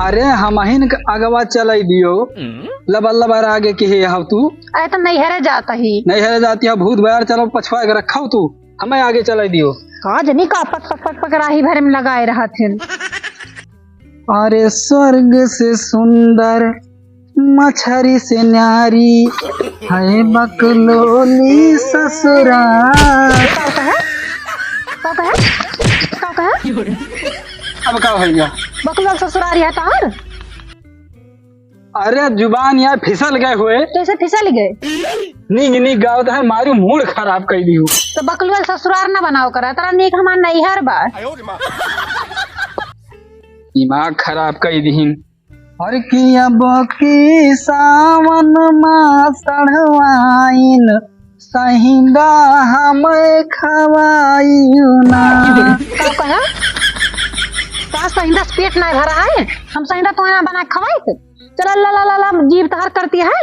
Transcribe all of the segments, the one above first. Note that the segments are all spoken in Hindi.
अरे हम अगवा चलाई दियो लबल लबर आगे के है तू। अरे तो नहीं हरे जाता ही नहीं है जाती है भूत बयार चलो पछवा के रखा तू हमें आगे चलाई दियो। का जनी का पक पक पक पक राही भरे में लगाए रहा थे। अरे स्वर्ग से सुंदर मछरी से न्यारी है बकलोली ससुराल। अब का भैया बकलोल ससुरारी है तार। अरे जुबान यार फिसल गए हुए कैसे फिसल गए। नीक नीक गाँव तो है मारू मूड खराब कर दी। तो बकलोल ससुरार ना बनाओ करा तेरा नीक हमार नैहर बा। दिमाग खराब कर दी। और किया बकी सावन माँ सढ़वाइन सहिंदा हमें खवाइयो ना। का कहा का सहिंदा पेट नहीं भरा है हम सहिंदा तो ना बना खवाई। चला ला ला ला ला जीव तहर करती है।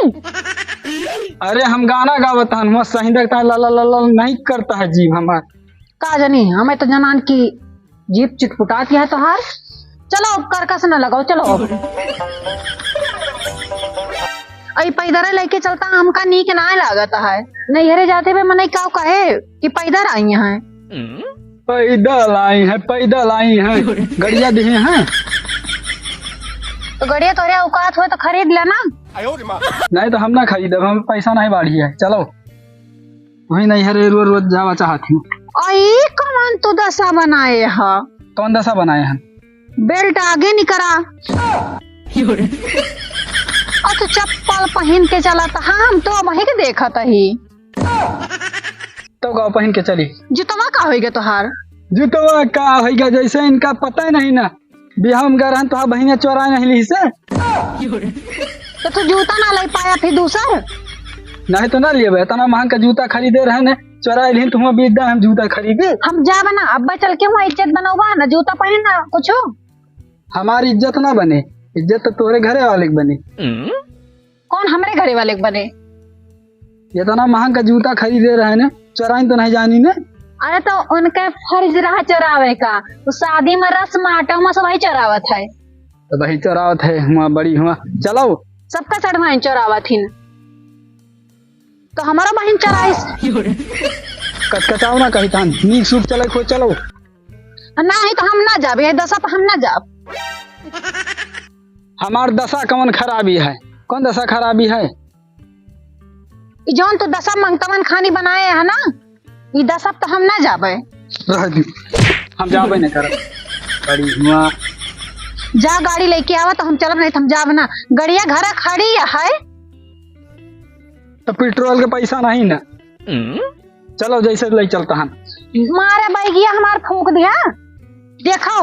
अरे हम गाना गावत हन सही देखता ला ला ला ला नहीं करता है जीव हमार। का जनी हमें तो जनान की जीप चिटपुटाती है तोहार। चलो करकस न लगाओ चलो। अई पैदर लेके चलता हमका नीक ना लागत है। नैहरे जाते हुए मने क्या कहे कि पैदर आई हैं। पैदल आई हैं गड़िया दिए हैं। तो गड़िया तोरे औकात हो तो खरीद लेना। नहीं तो हम ना खरीद हम पैसा नहीं बाढ़ी है। चलो वही नहीं है रोज रोज जावा चाहती हूँ। आई कमान तो दशा बनाए हा। कौन दशा बनाए हैं। बेल्ट आगे नहीं करा और तो चप्पल पहन के चला था। हम तो वही के देखा था ही तो गाँव पहन के चली। जुतवा का होगा तोहार। जुतवा का होगा जैसे इनका पता ही नहीं ना बिहार में गए तो बहने चोरा नहीं ली से। तो तू जूता ना ले पाया फिर दूसर। नहीं तो ना लिए इतना महंगा जूता खरीदे रहे ने चोरा ली तुम बेच हम जूता खरीदे। हम जा बना अब्बा चल के वहाँ इज्जत बनवा ना जूता पहन ना कुछ। हमारी इज्जत ना बने इज्जत तो तोरे घरे वाले के बने। कौन हमारे घरे वाले के बने। ये तो ना महंगा जूता खरीदे रहे ने चोराई तो नहीं जानी ने। अरे तो उनका फर्ज रहा चोरावे का। तो शादी में रस्म आटा में सब वही चोरावत है। तो वही चोरावत है हुआ बड़ी हुआ। चलो सबका चढ़वाइन चोरावत थी तो हमारा बहन चोराइस। कचकचाओ ना कही था नीक सूख चले खो चलो। ना ही तो हम ना जाब ये दशा पर हम ना जाब। हमार दशा कौन खराबी है। कौन दशा खराबी है। जौन तो दशा मंगतवन खानी बनाए है ना ये दशा तो हम ना जाबे। हम जाबे नहीं कर बड़ी हुआ। जा गाड़ी लेके आवा तो हम चलब नहीं तो हम जाब ना। गड़िया घर खड़ी है तो पेट्रोल के पैसा नहीं ना। चलो जैसे ले चलता हम। मारे बैगिया हमार फूक दिया देखो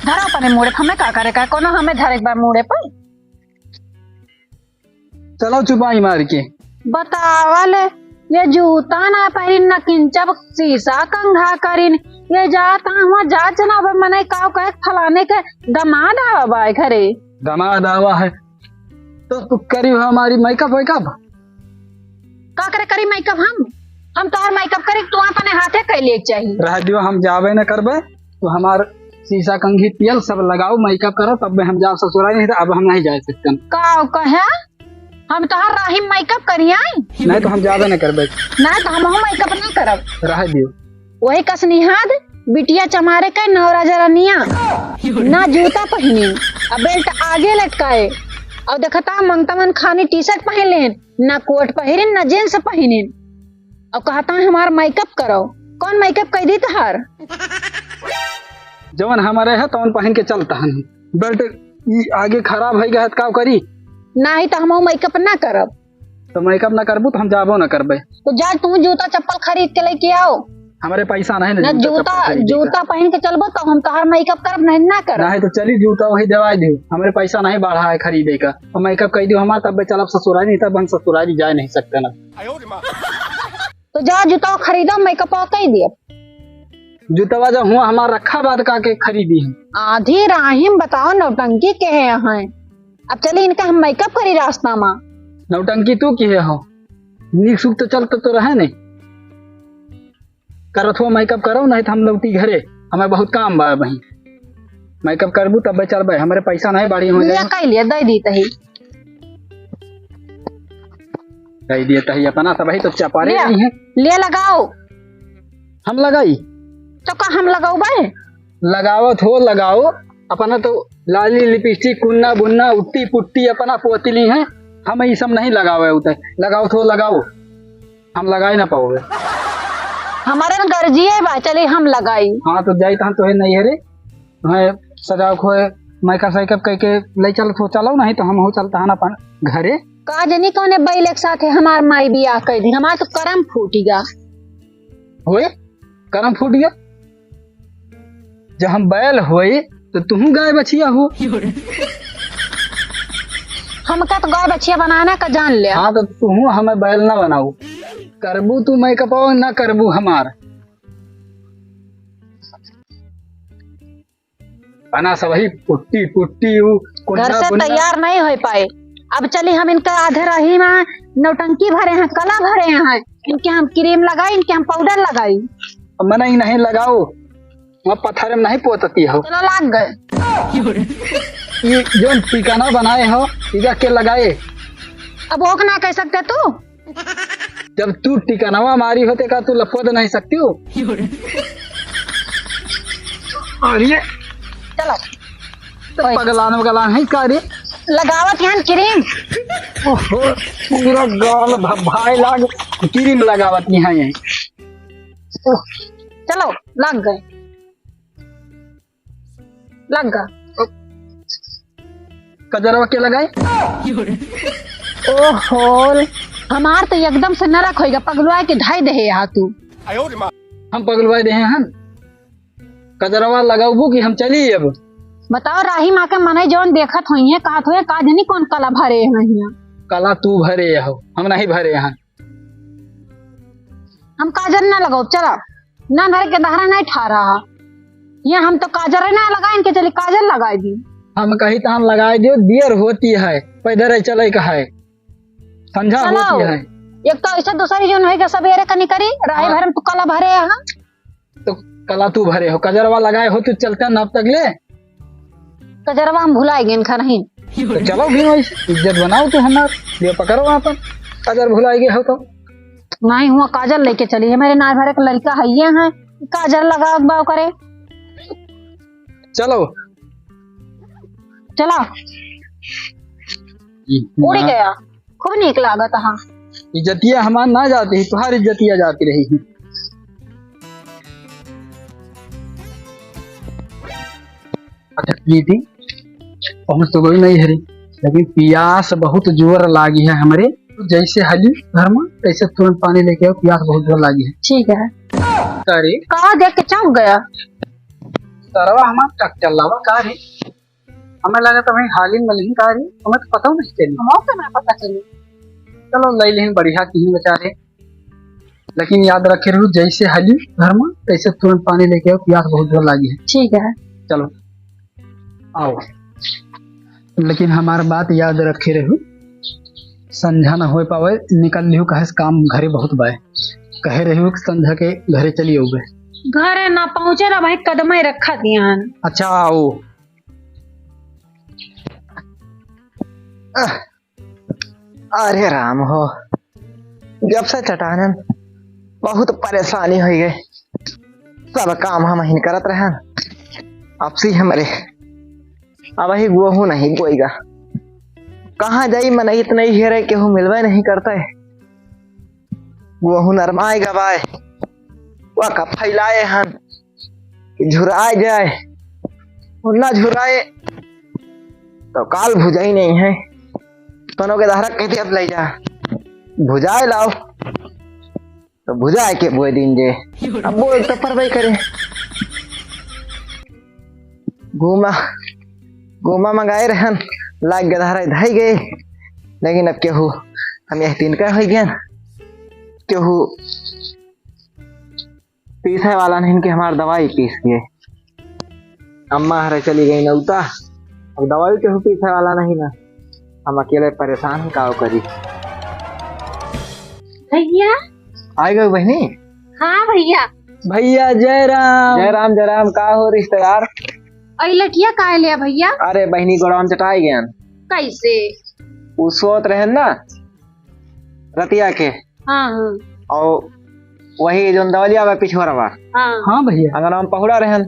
धरा पने मुड़े हमें का करे का कोनो हमें धर एक बार मुड़े पर। चलो चुपाई मार के बतावले ये जूता ना पहन न किंचब शीशा कंघा करिन। ये जाता हुआ जांच ना मने का कहे फलाने के दामाद आवा घरे। दामाद आवा है तो करी हमारी मेकअप वेकअप का करे करी मेकअप हम तो और मेकअप करी तू अपने हाथे कैले चाहिए। रह दियो हम जावे न करबे तो हमार शीशा कंघी तेल सब लगाओ मेकअप करो तब हम जाओ ससुराल नहीं तो अब हम नहीं जा सकते। का कहे हम तो हर राही मेकअप करी आई। नहीं तो हम जावे न करबे। नहीं तो हम मेकअप नहीं करब। रह दियो वही कसनिहाद बिटिया चमारे का नौरा जरनिया ना जूता पहनी अब बेल्ट आगे लटकाए और देखता मंगतमन खानी टी शर्ट पहन लेन ना कोट पहन ना जींस पहने और कहता है हमारा मेकअप करो। कौन मेकअप कर दी तहार। जवन हमारे है तो पहन के चलता है बेल्ट आगे खराब है गया का करी। नहीं तो हम मेकअप ना करब। तो मेकअप ना करबू तो हम जाबो ना करबे। तो जा तू जूता चप्पल खरीद के लेके आओ। हमारे पैसा नहीं ना जूता पहन के चलबो तो हम तोहर मेकअप करब नहीं ना करब। नहीं तो चली जूता वही दवाई दे हमारे पैसा नहीं बढ़ा है खरीदे का तो मेकअप कर दियो हमारा तब चल ससुराल नहीं तब हम ससुराल जा नहीं सकते ना। तो जा जूता खरीदो मेकअप कर दियो। जूतवा जब हुआ हमारा रखा बाद का के खरीदी है। आधी राहिम बताओ नौटंकी के है यहाँ। अब चले इनका हम मेकअप करी रास्ता में। नौटंकी तू की है हो नीक सुख तो चलते तो रहे नहीं करत हो मेकअप करो नहीं तो हम लौटी घरे हमें बहुत काम बा वही। मेकअप करबू तब चलबे, हमारे पैसा नहीं बाड़ी हो लिया जाए। कह लिया दे दी तही कह दिए तही अपना तब तो चपारे लिया नहीं है। ले लगाओ हम लगाई तो का हम लगाओ बे लगावत हो लगाओ अपना तो लाली लिपस्टिक कुन्ना बुन्ना उट्टी पुट्टी अपना पोतली है। हम ये सब नहीं लगावे उतर लगाओ तो लगाओ, हम लगाए ना पाओगे। हमारे न गर्जी है बा चले हम लगाई। हाँ तो जाई तहाँ तो है नहीं है रे, मैं सजाओ खोए मेकअप सेकअप कह के ले चल तो चलो, नहीं तो हम हो चलता है ना अपन घरे। का जनी कौने बैल एक साथ है हमार माई बियाह कर दी, हमार तो करम फूटीगा। होए करम फूट गया, जब हम बैल होए तो तुम गाय बछिया हो। हमका तो गाय बछिया बनाना का जान लिया। हाँ तो तुम हमें बैल ना बनाऊ, करबू तू मेकअप ना करबू हमार बना सबही पुट्टी पुट्टी घर से तैयार नहीं हो पाए। अब चली हम इनका आधे रही में नौटंकी भरे हैं, कला भरे हैं, इनके हम क्रीम लगाई, इनके हम पाउडर लगाई। मैंने ही नहीं लगाओ, वहाँ पत्थर में नहीं पोतती हो। चलो लाग गए। ये जो टिकाना बनाए हो इधर के लगाए, अब वो ना कह सकते तू। जब तू टिकानवा मारी होते का तू लपोद नहीं सकती हो। और ये चलो तो पगलान वगलान है का रे, लगावत यहाँ क्रीम। ओहो पूरा गाल भाई लाग क्रीम लगावत नहीं है यही। चलो लग गए, लग गया। कजरवा के लगाए। ओहो हमार तो एकदम से नरक होएगा, पगलुआ के ढाई दे यहाँ तू। हम पगलवाए रहे हैं, कजरवा लगाऊ कि हम चली। अब बताओ राही माँ के मने जौन देखत हुई है कहत हुए का जनी कौन कला भरे हैं यहाँ। कला तू भरे हो, हम नहीं भरे हैं। हम काजल ना लगाओ, चला ना धर के दहरा नहीं ठा रहा। ये हम तो काजल ना लगाए, इनके चले काजल लगाए दी। हम कही तो हम लगाए दियो, देर होती है पैदल चले का है, संझा होती है। एक तो ऐसा दूसरी जो है सवेरे कनी करी राही भर में तू कला भरे यहाँ। तो कला तू भरे हो, कजरवा लगाए हो तो चलते न अब तक ले। कजरवा हम भुलाएंगे इनका नहीं। तो चलो भी इज्जत बनाओ तो हमार ये पकड़ो वहाँ पर, कजर भुलाएंगे हो तो नहीं हुआ काजल लेके चली है, मेरे नार भरे का लड़का है ये है, काजल लगा बाव करे। चलो चला उड़ गया, खूब नीक लागत। हाँ इज्जतिया हमार ना जाती, तुम्हारी इज्जतिया जाती रही। थी पहुंच तो कोई नहीं हरी, लेकिन प्यास बहुत जोर लागी है हमारे। जैसे हली घर में तैसे तुरंत पानी लेके आओ, प्यास बहुत जोर लागी है। ठीक है। अरे कहा देख के चौंक गया। सरवा हमारा टक चल रहा का रे, हमें लगा तो भाई हाल ही में नहीं का रे, हमें तो पता नहीं चली। हमको ना पता चली। चलो ले लें बढ़िया की बेचारे, लेकिन याद रखे रहू जैसे हली घर में तैसे तुरंत पानी लेके आओ, प्यास बहुत जोर लागी है। ठीक है चलो आओ, लेकिन हमारा बात याद रखे रहू, संझा न हो पावे निकल लियो, कहे काम घरे बहुत बाय, कहे रहू संझा के घरे चली हो गए। घरे ना पहुँचे ना भाई, कदम ही रखा दिया। अच्छा आओ। अरे राम हो, जब से चटानन बहुत परेशानी हो गई, सब काम हम ही करत रहे। अब सी हमारे अब ही गोहू नहीं बोएगा, कहाँ जाई मन इतना ही हेरे केहू मिलवे नहीं करता है। गोहू नरमाएगा बाय वह का फैलाए हन कि झुराए जाए, ना झुराए तो काल भुजा ही नहीं है। तनो के धारक कहते अब ले जा भुजाए लाओ, तो भुजाए के बोए दिन जे अब बोल तो पर करे। घूमा घूमा मंगाए रहन लाग के धारा धाई गए, लेकिन अब केहू हम यह तीन का हो गया, केहू पीसे वाला नहीं कि हमार दवाई पीस गए। अम्मा हरे चली गई नौता, अब दवाई केहू पीसे वाला नहीं ना, हम अकेले परेशान ही काव करी। भैया आए गए बहनी। हाँ भैया। भैया जय राम। जय राम जय राम, का हो रिश्तेदार? अई लठिया काहे लिया भैया? अरे बहनी गोड़वा में चटाई गयन। कैसे? उ सोत रहे ना रतिया के, हाँ हाँ और वही जो दवलिया बा पिछोरवा हाँ हाँ भैया। अंगना में पहुड़ा रहन,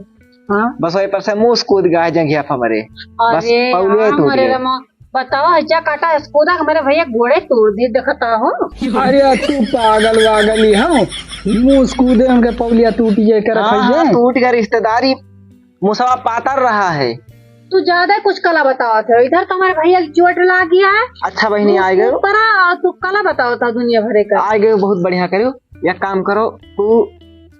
हाँ बस वही पर से मुंह कूद गया जंघिया फमरे, बस अरे पौलिया हाँ, टूट अरे गया। रमा, बताओ ऐसा काटा स्कूदा का मेरे भैया घोड़े तोड़ दिए देखता हो। अरे तू पागल वागल ही हो, मुंह कूदे उनके पौलिया टूट जाए कर हाँ, टूट गया। रिश्तेदारी मुसवा पातर रहा है। तू ज्यादा कुछ कला बताओ थे, इधर तो हमारे भैया की चोट लग गया है। अच्छा बहनी आ गए, पर तू कला बताओ था दुनिया भरे का। आ गए, बहुत बढ़िया करो। एक काम करो, तू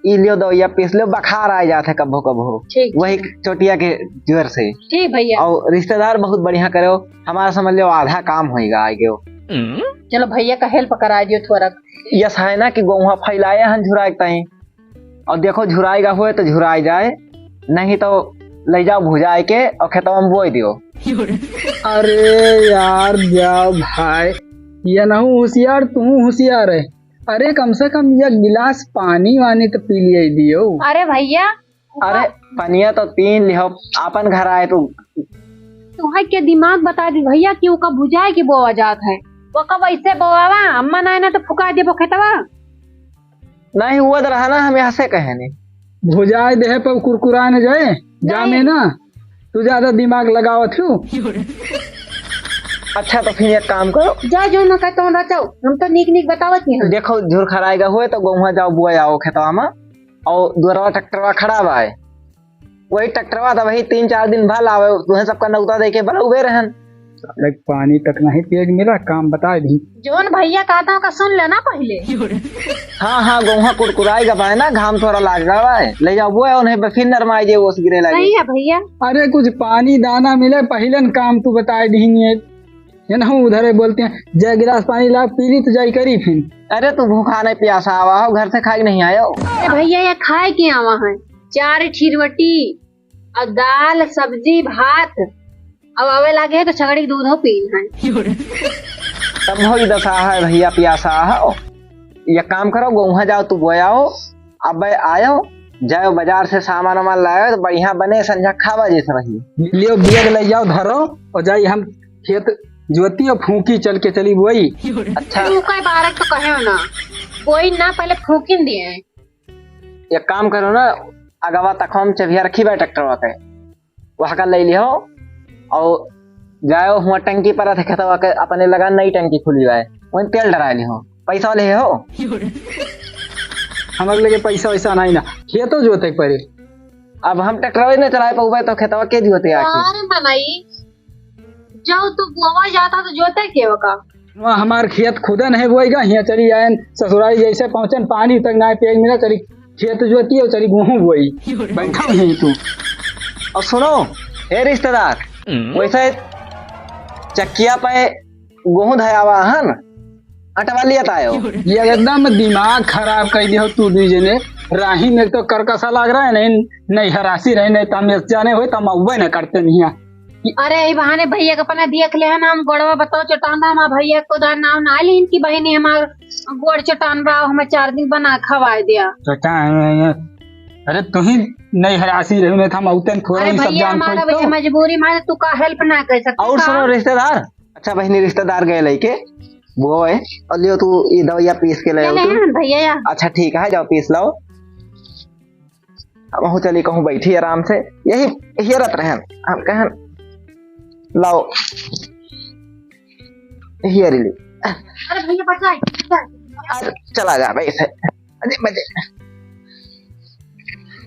ई लियो दवाइया पीस लो, बुखार आ जाते कभो कभो, ठीक वही चोटिया के जोर से। ठीक भैया। और रिश्तेदार बहुत बढ़िया करो, हमारा समझ लो आधा काम होएगा। आ गए, चलो भैया का हेल्प करा दियो थोड़ा। यस है ना कि गोहा फैलाए हन झुराए तई, और देखो झुराएगा हुए तो झुराई जाए, नहीं तो ले जाओ भुजाए के और खेतवा में बोई दियो। अरे यार जाओ भाई, ये ना होशियार, तू होशियार है। अरे कम से कम एक गिलास पानी वानी तो पी लिए दियो। अरे भैया अरे पनिया तो तीन लिहो, अपन घर आए तो तुम्हारे के दिमाग बता दी भैया कि वो कब बुझाए की बोआ जात है, वो कब ऐसे बोआवा अम्मा ना तो फुका दे वो खेतवा। नहीं हुआ तो रहा ना, हम यहाँ से कहे नहीं। भुजाए दे पर कुरकुरा न जाए जामे ना, तू ज्यादा दिमाग लगाओ थू। अच्छा तो फिर एक काम करो, जा जो न कहता हूँ रचाओ, हम तो नीक नीक बतावत नहीं। देखो झुर खराएगा हुए तो गोहा जाओ बुआ आओ खेतवा में, और दूरवा ट्रैक्टरवा खड़ा बा है, वही ट्रैक्टरवा था, वही 3-4 दिन भल आवे, तुम्हें सबका नौता देके बल उबे रहन। लाइक पानी तक नहीं पिए मिला, काम बता दी। जोन भैया कहता का सुन लेना पहले। हाँ हाँ, गोहा कुरकुराएगा पाए ना, घाम थोड़ा लाग रहा है, ले जाओ बुआ, उन्हें फिर नरमाई जे ओस गिरे लगे। सही है भैया। अरे कुछ पानी दाना मिले पहले काम तू बता दी है ना। उधर बोलते हैं जय गिलास पानी ला पी ली तो जाई करी फिर। अरे तू भूखा नहीं प्यासा आवा हो, घर से खा के नहीं आयो। अरे भैया ये खाए के आवा है 4 खीरवटी और दाल सब्जी भात, अब आवे लागे तो छगड़ी दूध हो पी है। तब हो दशा है भैया प्यासा हो। ये काम करो, गोहा जाओ तू बोयाओ, अब आयो जाओ बाजार से सामान वामान लायो तो बढ़िया बने, संझा खावा जैसे रही लियो बैग ले जाओ धरो और जाई हम खेत जोती और फूकी चल के चली वही। अच्छा तू कई बार तो कहे ना कोई ना पहले फूकिन दिए। एक काम करो ना, अगवा तक हम चबिया रखी बा ट्रैक्टर के, वहाँ का ले लियो और जाओ हुआ टंकी पर थे खेतवा के, अपने लगा नई टंकी खुली हुआ है, वही तेल डरा लियो, पैसा ले हो। हमारे लगे पैसा वैसा नहीं ना, खेतो जोते पड़े। अब हम ट्रैक्टर नहीं चलाए पाऊबे तो खेतवा के जोते आके। अरे मनाई जाओ तू गोवा जाता तो जोते के का। वहाँ हमार खेत खुदा नहीं बोएगा, यहाँ चली आए ससुराली जैसे पहुंचन पानी तक ना पे मिला, चली खेत जोती और चली गेहूं बोई बैठा यहीं तू। और सुनो हे रिश्तेदार, वैसे चक्किया पे गेहूं धयावा हन अटवा लिया तायो। ये एकदम दिमाग खराब कर दिया तू दीजिए ने। राही में तो करकसा लग रहा है, नहीं हरासी रहे, नहीं तमें जाने हुए तम उबे न करते नहीं। अरे ये बहाने भैया का पना देख ले हम गोड़वा बताओ चटान था, हमारा भैया को उधर नाम ना ली, इनकी बहनी हमार गोड़ चटान रहा, हमें 4 दिन बना खवा दिया। अरे तू ही नहीं हरासी रही नहीं था मऊतन थोड़ा अरे ही सब भैया जान हमारा तो। भैया मजबूरी में तू का हेल्प ना कर सकता। और सुनो रिश्तेदार, अच्छा बहनी रिश्तेदार गए लेके वो है, और लियो तू ये दवाइया पीस के ले आओ तू। भैया या अच्छा ठीक है, जाओ पीस लाओ। अब चली कहूँ बैठी आराम से, यही हियरत रहन हम कहन लाओ हियर ली। अरे भैया बचाए चला जा भाई से अरे मजे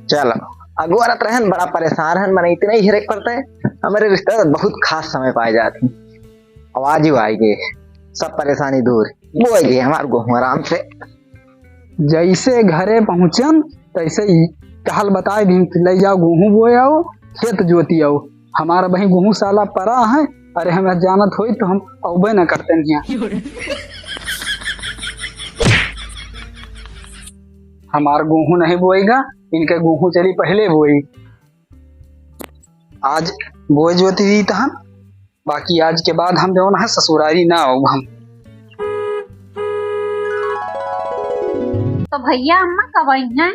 चलो। अगुआरत रहन बड़ा परेशान हन, मैंने इतने ही हिरक पड़ते हैं, हमारे रिश्तेदार बहुत खास समय पाए जाती, आवाज ही आएगी, सब परेशानी दूर वो आएगी हमारे को आराम से। जैसे घरे पहुंचन तैसे ही कहल बताए भी ले जाओ गेहूं बोए आओ, खेत जोती आओ। हमारा बही गेहूं साला परा है, अरे हमें जानत हो तो हम अबे न करते नहीं। हमारा गेहूं नहीं बोएगा, इनके गेहूं चली पहले बोई। आज बोए जोती हुई तहन, बाकी आज के बाद हम जो है ससुरारी ना आओ हम। तो भैया अम्मा कब आई हैं?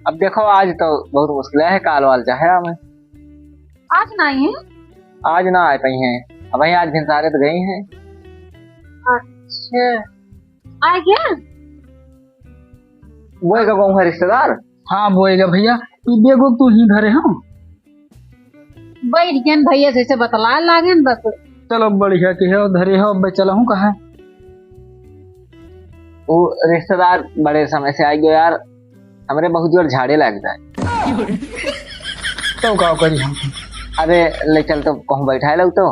अब देखो आज तो बहुत मुश्किल है, काल वाल चाहे हमें आज नहीं है। आज ना आ पाई हैं, अब वही आज भिनसारे तो गई हैं। अच्छा आ गया। वो एक गाँव है रिश्तेदार। हाँ बोएगा भैया, ई बेगो तू ही धरे हो। बैठ गए भैया से बतला लागे न बस। चलो बढ़िया के हो धरे हो, अब चला हूँ कहा। वो रिश्तेदार बड़े समय से आई गयो यार, हमरे बहुत जोर झाड़े लग जाए। तो का करी हम। अरे ले चल तो कहूँ बैठा लो तो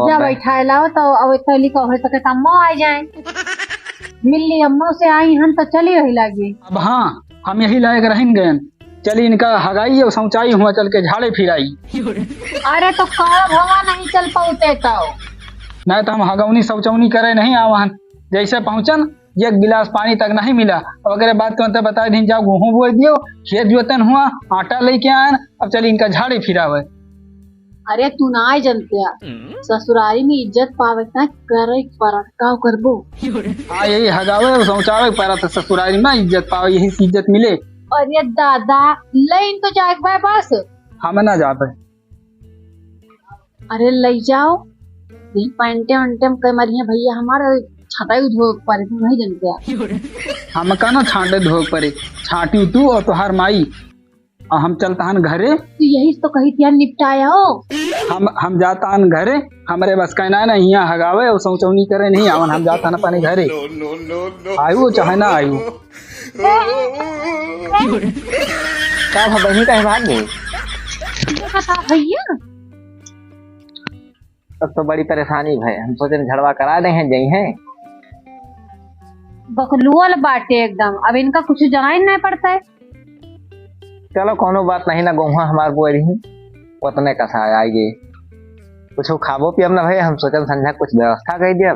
जब बैठा लाओ तो अब तली का हो सके तो अम्मा आ जाए। मिलनी अम्मा से आई हम तो चली रही लागी। अब हाँ हम यही लायक रहेंगे। चली इनका हगाई और सौचाई हुआ चल के झाड़े फिराई। अरे तो कब हवा नहीं चल पाते तो नहीं तो हम हगौनी शौचौनी करे नहीं आवाहन। जैसे पहुंचन एक गिलास पानी तक नहीं मिला, अगर बात करते बता दी जाओ गेहूं बोए दियो, खेत जोतन हुआ, आटा लेके आयन, अब चली इनका झाड़े फिरावे। अरे तू ना आई जनते ससुरारी में इज्जत पावे ना करे परत का करबो। हाँ यही हगावे और शौचावे पर ससुरारी में इज्जत पावे, यही से इज्जत मिले। अरे दादा लाइन तो जाए भाई बस। हम ना जा पाए। अरे ले जाओ पैंटे वंटे के मरिया भैया हमारे छाता धो पर नहीं जनते। हम का ना छांटे धो परे, छाटी तू और तुहार माई और हम चलता हन घरे। तो यही तो कही थी निपटाया हो। हम जाता हन घरे, हमारे बस कहना है ना यहाँ हगावे और शौचौनी करे नहीं आवन। हम जाता हन अपने घरे। आयु चाहे ना आयु क्या बहनी का भाग गई। भैया तब तो बड़ी परेशानी भाई, हम सोचे झड़वा करा दे हैं जई हैं। बकलुअल बाटे एकदम, अब इनका कुछ जान नहीं पड़ता है। चलो कोनो बात नहीं ना, गोहा हमार बुआ रही उतने कसा आएगी। कुछ खाबो पियब ना भाई, हम सोचल संझा कुछ व्यवस्था कर दिया।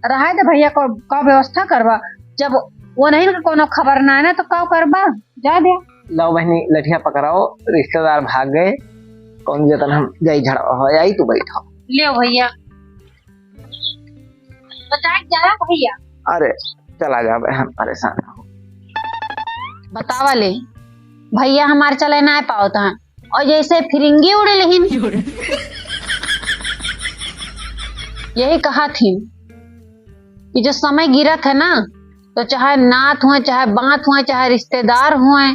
रहा दे भैया का व्यवस्था करवा, जब वो नहीं ना कोनो खबर ना है तो का करबा जा दे। लो बहनी लठिया पकड़ाओ, रिश्तेदार भाग गए, कौन जतन हम जाई झड़वा हो आई। तू बैठो ले भैया बताए जा भैया। अरे चला जा भाई, हम परेशान हो। बतावा ले भैया हमारे चले ना पाओ था और जैसे फिरिंगी उड़े लेकिन यही कहा थी कि जो समय गिरत है ना तो चाहे नाथ हुए चाहे बात हुए चाहे रिश्तेदार हुए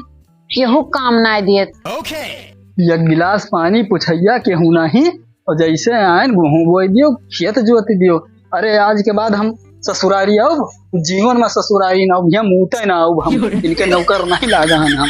केहू काम ना दिए। एक गिलास पानी पुछैया केहू नहीं और जैसे आयन गेहूं बोए दियो, खेत जोत दियो। अरे आज के बाद हम ससुरारी आओ, जीवन में ससुरारी ना हम मुँहते ना आओ, हम इनके नौकर नहीं लागा हम।